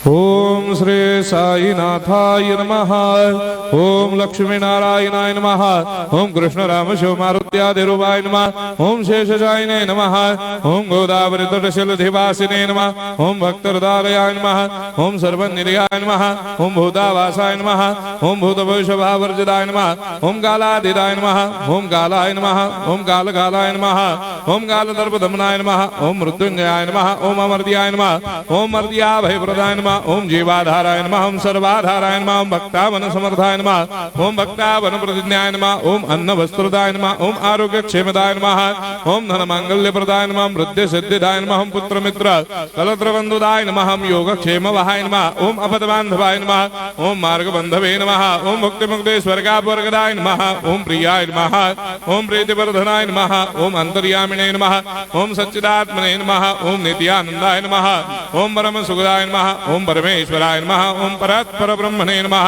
ओम श्री साईनाथाय नमः। ओम लक्ष्मी नारायणाय नमः। ओम कृष्ण राम शिव मारुत्यादिरूपाय नमः। ओम शेषशायिने नमः। ओम गोदावरी तटशिलधिवासिने नमः। ओम भक्तहृदयाय नमः। ओम सर्वनिलयाय नमः। ओम भूतावासाय नमः। ओम भूतभविष्यभावर्जिताय नमः। ओम कालाधीताय नमः। ओम कालाय नमः। ओम कालकालाय नमः। ओम कालदर्पदमनाय नमः। ओम मृत्युंजयाय नमः। ओम अमर्त्याय नमः। ओम मर्त्याभयप्रदाय नमः। ओम जीवाधाराय नमः। ओम सर्वाधाराय नमः। ओम भक्तावन समर्थाय नमः। ओम भक्तावन प्रतिज्ञाय नमः। ओम अन्न वस्त्रदाय नमः। ओम आरोग्य क्षेमदाय नमः। ओम धन मांगल्य प्रदाय नमः। ओम वृद्धि सिद्धिदाय नमः। ओम पुत्र मित्र कलत्र बंधुदाय नमः। ओम योग क्षेम वहाय नमः। ओम अपद बांधवाय नमः। ओम मार्ग बंधवे नमः। ओम मुक्ति मुक्ति स्वर्गापवर्गदाय नमः। ओम प्रियाय नमः। ओम प्रीतिवर्धनाय नमः। ओम अंतर्यामिने नमः। ओम सच्चिदात्मने नमः। ओम नित्यानंदाय नमः। ओम परम सुखदाय नमः। ओम परमेश्वराय नमः। ओम परात्पर ब्रह्मणे नमः।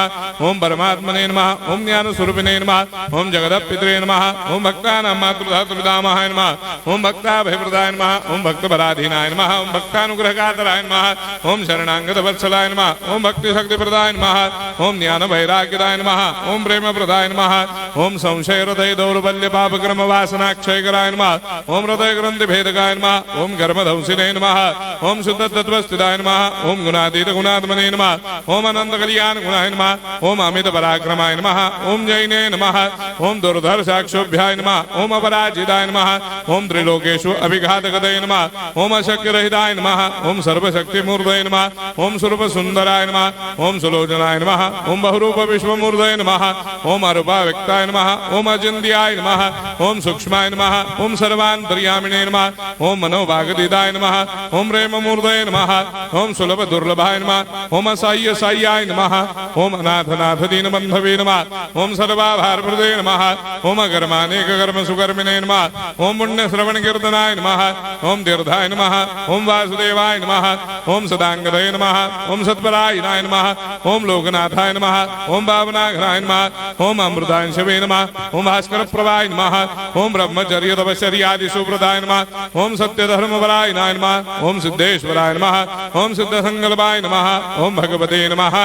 ओम परमात्मने नमः। ओम ज्ञान स्वरूपिणे नमः। ओम जगदपितरे नमः। ओम भक्तानां मातृधातुपितामहाय नमः। ओम भक्ताभयप्रदाय नमः। ओम भक्तपराधीनाय नमः। ओम भक्तानुग्रहकातराय नमः। ओम शरणागत वत्सलाय नमः। ओम भक्ति शक्ति प्रदाय नमः। ओम ज्ञान वैराग्यदाय नमः। ओम प्रेम प्रदाय नमः। ओम संशय हृदय दौर्बल्य पाप कर्म वासना क्षयकराय नमः। ओम हृदय ग्रंथि भेदकाय नमः। ओम कर्मधंसिने नमः। ओम शुद्ध तत्वस्थिताय नमः। ओम गुणातीत गुणात्मने नमः। ओम अनंत कल्याण गुणाय नमः। ओम अमित पराक्रमाय नमः। ओम जैने नमः। ओम दुर्धर्षाक्षोभ्याय नमः। ओम अपराजिताय नमः। ओम त्रिलोकेषु अभिघातगतये नमः। ओम अशक्य रहिताय नमः। ओम सर्वशक्ति मूर्धये नमः। ओम स्वरूप सुंदराय नमः। ओम सुलोचनाय नमः। ओम बहुरूप विश्वमूर्धये नमः। ओम अरूपाव्यक्ताय नमः। ओम अचिन्त्याय नमः। ओम सूक्ष्माय नमः। ओम सर्वान्तर्यामिने नमः। ओम मनोभागदिताय नमः। ओम प्रेममूर्धये नमः। ओम सुलभ दुर्लभाय नमः। ओम असाय्य साय्याय नमः। ओम अनाथनाथ दीनबन्धवे नमः। ओम सर्वाभारप्रदे नमः। ओम अकर्मानेक कर्म सुकर्मिणे नमः। ओम पुण्य श्रवण कीर्तनाय नमः। ओम तीर्थाय नमः। ओम वासुदेवाय नमः। ओम सदांगदये नमः। ओम सत्परायणाय नमः। ओम लोकनाथाय नमः। ओम भावनाघ्नाय नमः। ओम अमृतांशवे नमः। ओम भास्कर प्रभाय नमः। ओम ब्रह्मचर्य तपश्चर्यादि सुप्रदाय नमः। ओम सत्य धर्मपरायणाय नमः। ओम सिद्धेश्वराय नमः। ओम सिद्ध संकल्पाय नमः। ओम भगवते नमः।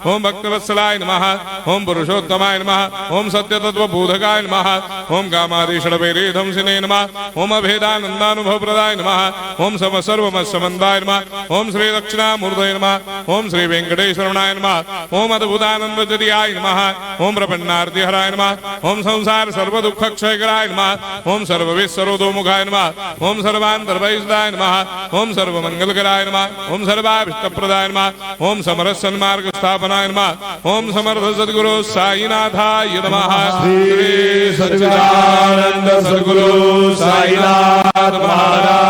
ओम भक्तवत्सलाय नमः। ओम पुरुषोत्तमाय नमः। ओम सत्य तत्व बोधकाय नमः। ओम कामादिषडवैरेधंसिने नमः। ओम अभेदानंदानुभव प्रदाय नमः। ओम सम सर्वमस्समन्दाय नमः। ओम श्री दक्षिणामूर्तये नमः। ओम श्री वेंकटेश्वरनाय नमः। ओम अद्भुतानंदजरियाय नमः। ओम प्रपन्नार्तिहराय नमः। ओम संसार सर्व दुःख क्षयकराय नमः। ओम सर्वविश्वरोधोमुखाय नमः। ओम सर्वान्तर्भयदाय नमः। ओम सर्वमंगलकराय नमः। ओम सर्वाभिष्टप्रदाय नमः। ओम समरस सन्मार्ग स्थापनाय नमः। ओम समर्थ सद्गुरु साईनाथाय नमः। श्री सच्चिदानंद सद्गुरु साईनाथ महाराज